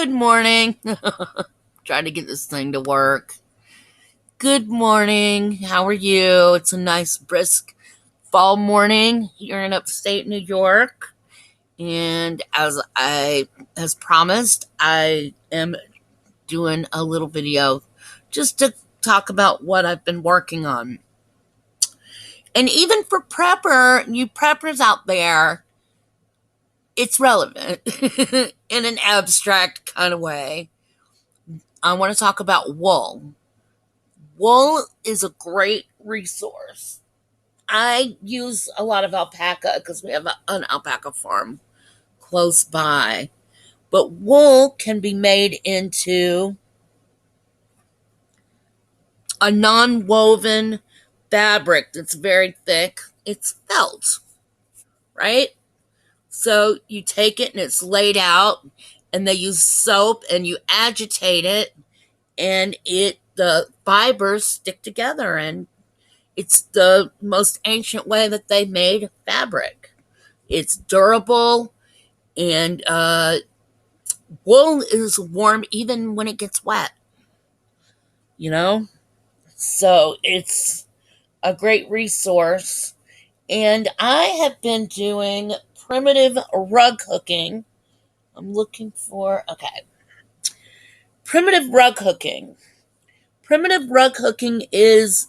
Good morning. Trying to get this thing to work. Good morning. How are you? It's a nice, brisk fall morning here in upstate New York. And as promised, I am doing a little video just to talk about what I've been working on. And even for you preppers out there, it's relevant in an abstract kind of way. I want to talk about wool. Wool is a great resource. I use a lot of alpaca because we have an alpaca farm close by. But wool can be made into a non woven fabric that's very thick. It's felt, right? So you take it and it's laid out, and they use soap and you agitate it, and the fibers stick together, and it's the most ancient way that they made fabric. It's durable, and wool is warm even when it gets wet, you know? So it's a great resource. And I have been doing primitive rug hooking. I'm looking for, okay. Primitive rug hooking. Primitive rug hooking is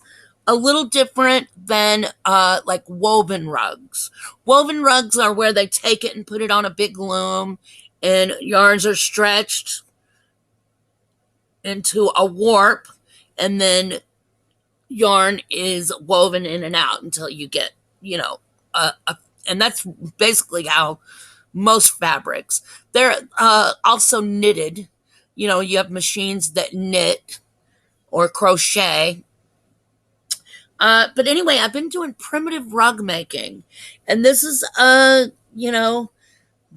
a little different than like woven rugs. Woven rugs are where they take it and put it on a big loom, and yarns are stretched into a warp, and then yarn is woven in and out until you get, and that's basically how most fabrics. They're also knitted. You have machines that knit or crochet. But anyway, I've been doing primitive rug making, and this is,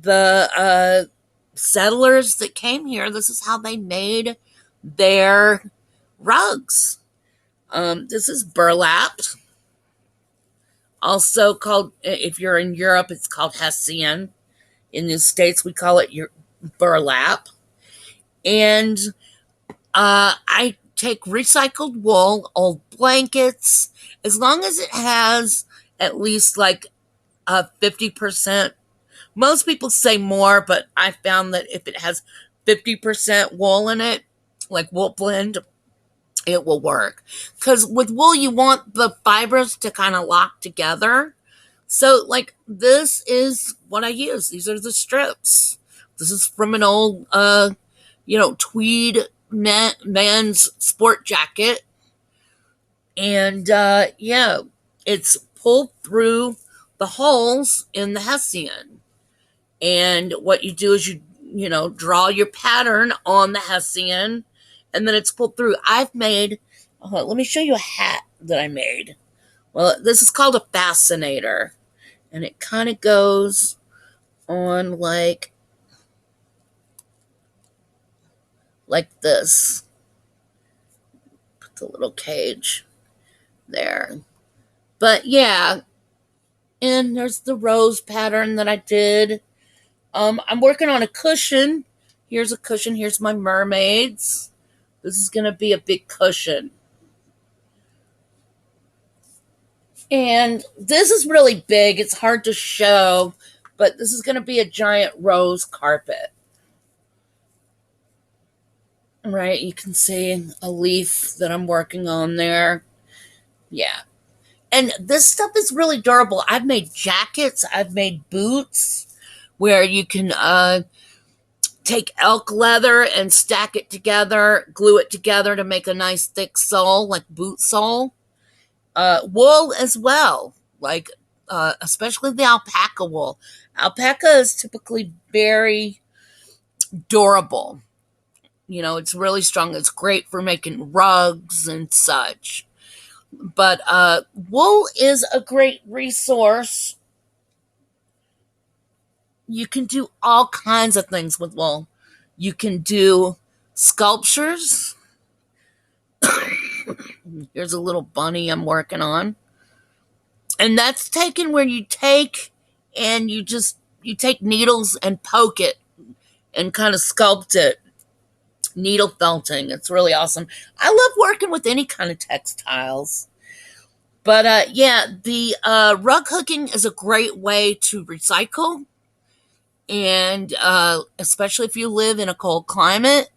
the settlers that came here. This is how they made their rugs. This is burlap, also called, if you're in Europe, it's called hessian. In the States, we call it your burlap. And I take recycled wool, old blankets, as long as it has at least like 50%. Most people say more, but I found that if it has 50% wool in it, like wool blend, it will work. Because with wool, you want the fibers to kind of lock together. So, like, this is what I use. These are the strips. This is from an old, tweed man's sport jacket. And, it's pulled through the holes in the hessian. And what you do is you draw your pattern on the hessian, and then it's pulled through. Let me show you a hat that I made. Well, this is called a fascinator, and it kind of goes on like this. Put the little cage there. But yeah, and there's the rose pattern that I did. I'm working on a cushion. Here's a cushion. Here's my mermaids. This is going to be a big cushion. And this is really big. It's hard to show, but this is going to be a giant rose carpet. Right? You can see a leaf that I'm working on there. Yeah. And this stuff is really durable. I've made jackets. I've made boots where you can take elk leather and stack it together, glue it together to make a nice thick sole, like boot sole. Wool as well, like especially the alpaca wool. Alpaca is typically very durable. It's really strong. It's great for making rugs and such. But wool is a great resource. You can do all kinds of things with wool. You can do sculptures. Here's a little bunny I'm working on. And that's taken where you take and you take needles and poke it and kind of sculpt it needle felting. It's really awesome. I love working with any kind of textiles. But yeah, the rug hooking is a great way to recycle, and especially if you live in a cold climate,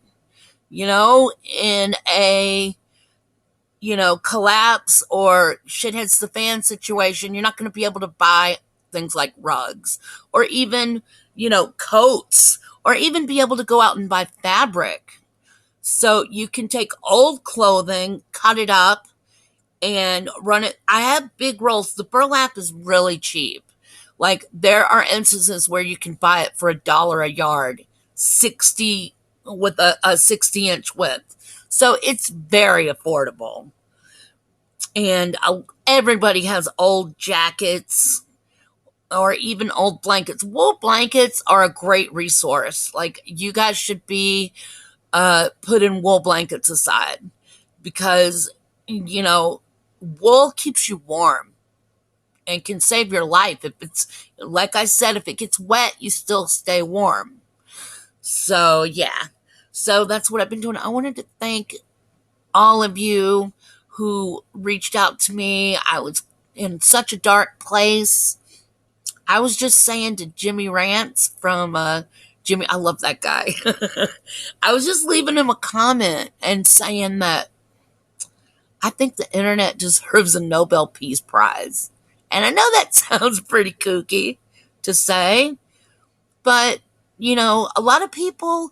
in a collapse or shit hits the fan situation, you're not going to be able to buy things like rugs or even, coats or even be able to go out and buy fabric. So you can take old clothing, cut it up, and run it. I have big rolls. The burlap is really cheap. Like there are instances where you can buy it for $1 a yard, 60 with a 60-inch width. So it's very affordable. And everybody has old jackets or even old blankets. Wool blankets are a great resource. Like you guys should be putting wool blankets aside because wool keeps you warm and can save your life. If it's like I said, if it gets wet, you still stay warm. So yeah. So that's what I've been doing. I wanted to thank all of you who reached out to me. I was in such a dark place. I was just saying to Jimmy Rants from Jimmy, I love that guy. I was just leaving him a comment and saying that I think the internet deserves a Nobel Peace Prize. And I know that sounds pretty kooky to say, but a lot of people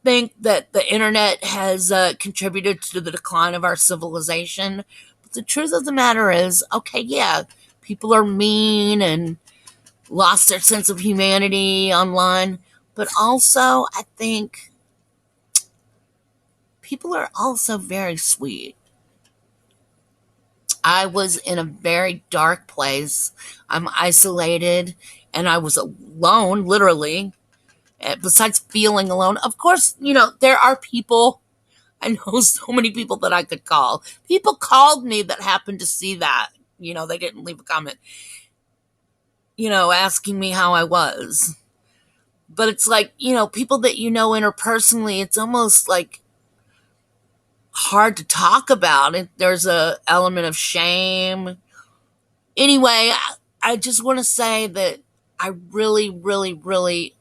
think that the internet has contributed to the decline of our civilization. But the truth of the matter is, okay, yeah, people are mean and lost their sense of humanity online. But also, I think people are also very sweet. I was in a very dark place. I'm isolated and I was alone, literally. Besides feeling alone, of course, there are people. I know so many people that I could call. People called me that happened to see that. They didn't leave a comment, asking me how I was. But it's like, people that interpersonally, it's almost like hard to talk about. There's a element of shame. Anyway, I just want to say that I really, really, really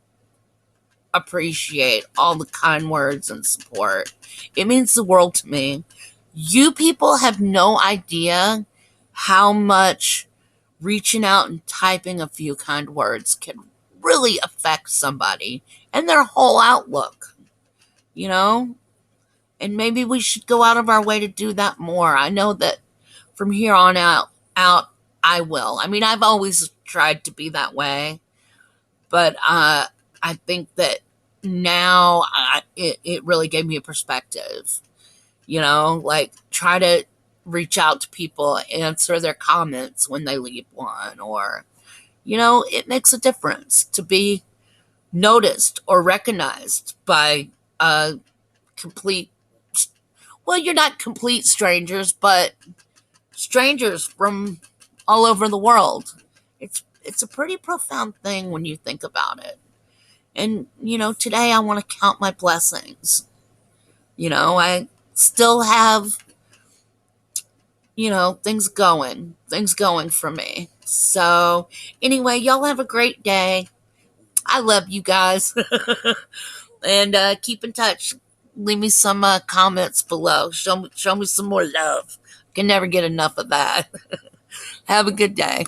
appreciate all the kind words and support. It means the world to me. You people have no idea how much reaching out and typing a few kind words can really affect somebody and their whole outlook, you know? And maybe we should go out of our way to do that more. I know that from here on out I will. I mean, I've always tried to be that way, but I think that now it really gave me a perspective. Like try to reach out to people, answer their comments when they leave one, or it makes a difference to be noticed or recognized by complete, well, you're not complete strangers, but strangers from all over the world. It's a pretty profound thing when you think about it. And today I want to count my blessings. I still have things going for me. So anyway, y'all have a great day. I love you guys. And keep in touch. Leave me some comments below. Show me some more love. Can never get enough of that. Have a good day.